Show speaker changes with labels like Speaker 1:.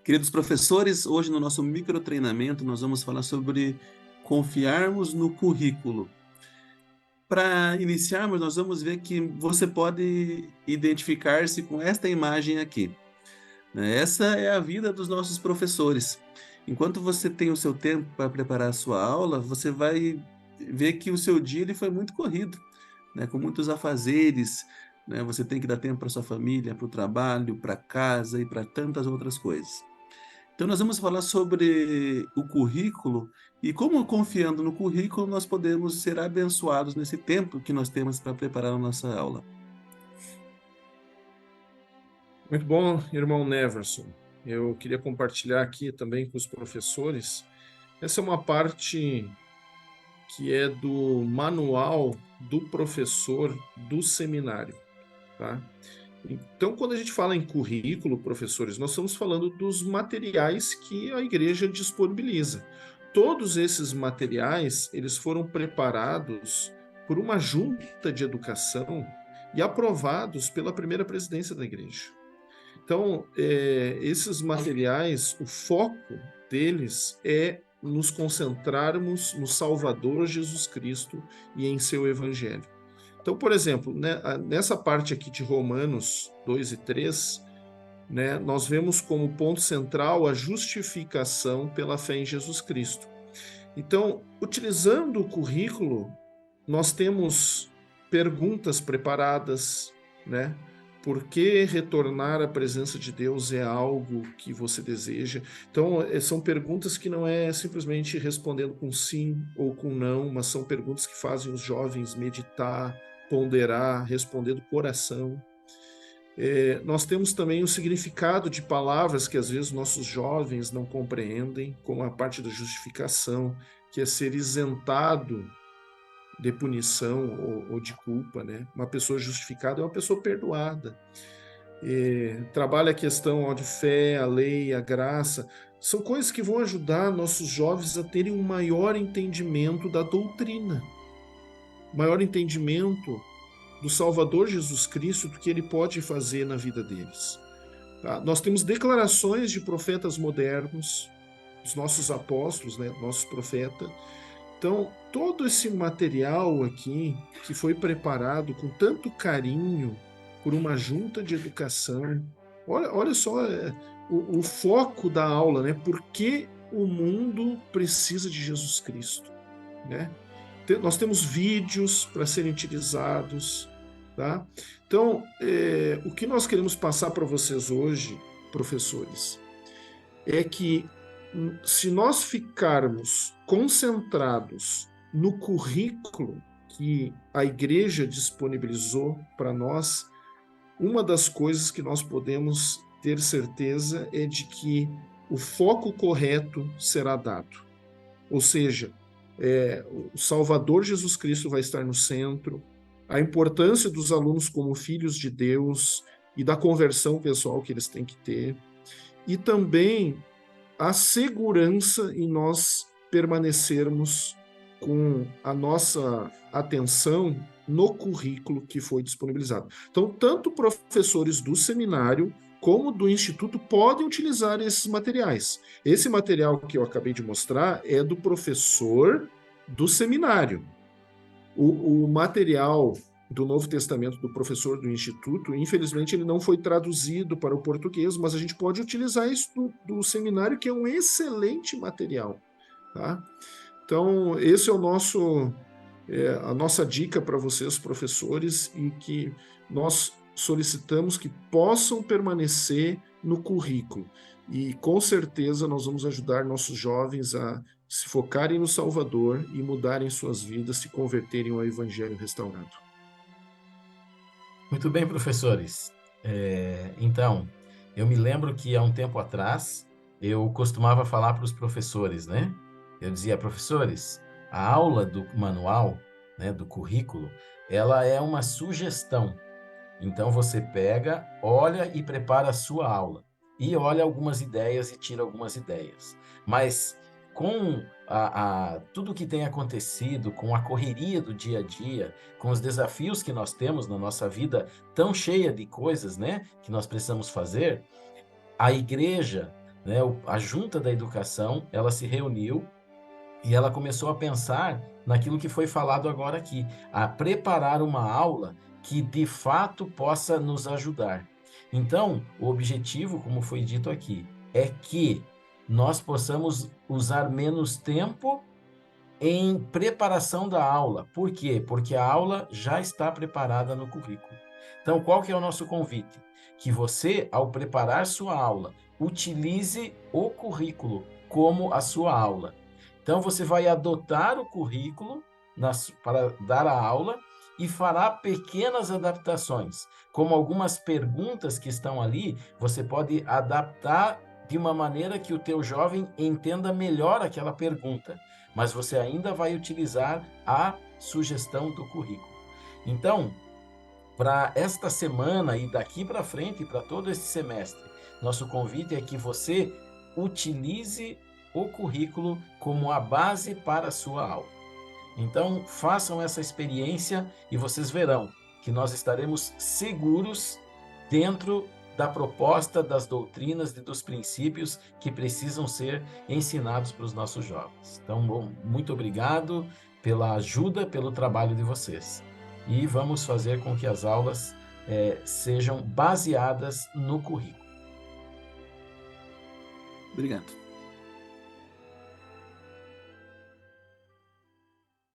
Speaker 1: Queridos professores, hoje no nosso microtreinamento nós vamos falar sobre confiarmos no currículo. Para iniciarmos, nós vamos ver que você pode identificar-se com esta imagem aqui, né? Essa é a vida dos nossos professores. Enquanto você tem o seu tempo para preparar a sua aula, você vai ver que o seu dia ele foi muito corrido, né? Com muitos afazeres, né? Você tem que dar tempo para sua família, para o trabalho, para casa e para tantas outras coisas. Então, nós vamos falar sobre o currículo e como, confiando no currículo, nós podemos ser abençoados nesse tempo que nós temos para preparar a nossa aula.
Speaker 2: Muito bom, irmão Neverson. Eu queria compartilhar aqui também com os professores. Essa é uma parte que é do manual do professor do seminário, tá? Então, quando a gente fala em currículo, professores, nós estamos falando dos materiais que a igreja disponibiliza. Todos esses materiais, eles foram preparados por uma junta de educação e aprovados pela primeira presidência da igreja. Então, esses materiais, o foco deles é nos concentrarmos no Salvador Jesus Cristo e em seu Evangelho. Então, por exemplo, né, nessa parte aqui de Romanos 2 e 3, né, nós vemos como ponto central a justificação pela fé em Jesus Cristo. Então, utilizando o currículo, nós temos perguntas preparadas, né? Por que retornar à presença de Deus é algo que você deseja? Então, são perguntas que não é simplesmente respondendo com sim ou com não, mas são perguntas que fazem os jovens meditar, ponderar, responder do coração. Nós temos também o significado de palavras que às vezes nossos jovens não compreendem, como a parte da justificação, que é ser isentado de punição ou de culpa, né? Uma pessoa justificada é uma pessoa perdoada. Trabalha a questão de fé, a lei, a graça. São coisas que vão ajudar nossos jovens a terem um maior entendimento da doutrina, maior entendimento do Salvador Jesus Cristo, do que ele pode fazer na vida deles. Tá? Nós temos declarações de profetas modernos, os nossos apóstolos, né? Nossos profetas. Então, todo esse material aqui, que foi preparado com tanto carinho por uma junta de educação, olha só o foco da aula, né? Por que o mundo precisa de Jesus Cristo, né? Nós temos vídeos para serem utilizados, tá? Então, o que nós queremos passar para vocês hoje, professores, é que se nós ficarmos concentrados no currículo que a igreja disponibilizou para nós, uma das coisas que nós podemos ter certeza é de que o foco correto será dado. Ou seja, o Salvador Jesus Cristo vai estar no centro, a importância dos alunos como filhos de Deus e da conversão pessoal que eles têm que ter, e também a segurança em nós permanecermos com a nossa atenção no currículo que foi disponibilizado. Então, tanto professores do seminário como do instituto podem utilizar esses materiais. Esse material que eu acabei de mostrar é do professor do seminário. O material do Novo Testamento do professor do Instituto, infelizmente ele não foi traduzido para o português, mas a gente pode utilizar isso do seminário, que é um excelente material. Tá? Então, esse é a nossa dica para vocês, professores, e que nós solicitamos que possam permanecer no currículo. E, com certeza, nós vamos ajudar nossos jovens a se focarem no Salvador e mudarem suas vidas, se converterem ao Evangelho restaurado.
Speaker 3: Muito bem, professores. Então, eu me lembro que há um tempo atrás eu costumava falar para os professores, né? Eu dizia, professores, a aula do manual, né, do currículo, ela é uma sugestão. Então, você pega, olha e prepara a sua aula. E olha algumas ideias e tira algumas ideias. Mas com tudo que tem acontecido, com a correria do dia a dia, com os desafios que nós temos na nossa vida tão cheia de coisas, né, que nós precisamos fazer, a igreja né? A Junta da Educação, ela se reuniu e ela começou a pensar naquilo que foi falado agora aqui, a preparar uma aula que de fato possa nos ajudar. Então, o objetivo, como foi dito aqui, é que nós possamos usar menos tempo em preparação da aula. Por quê? Porque a aula já está preparada no currículo. Então, qual que é o nosso convite? Que você, ao preparar sua aula, utilize o currículo como a sua aula. Então, você vai adotar o currículo para dar a aula e fará pequenas adaptações, como algumas perguntas que estão ali, você pode adaptar de uma maneira que o teu jovem entenda melhor aquela pergunta, mas você ainda vai utilizar a sugestão do currículo. Então, para esta semana e daqui para frente, para todo esse semestre, nosso convite é que você utilize o currículo como a base para a sua aula. Então, façam essa experiência e vocês verão que nós estaremos seguros dentro da proposta, das doutrinas e dos princípios que precisam ser ensinados para os nossos jovens. Então, muito obrigado pela ajuda, pelo trabalho de vocês. E vamos fazer com que as aulas sejam baseadas no currículo.
Speaker 1: Obrigado.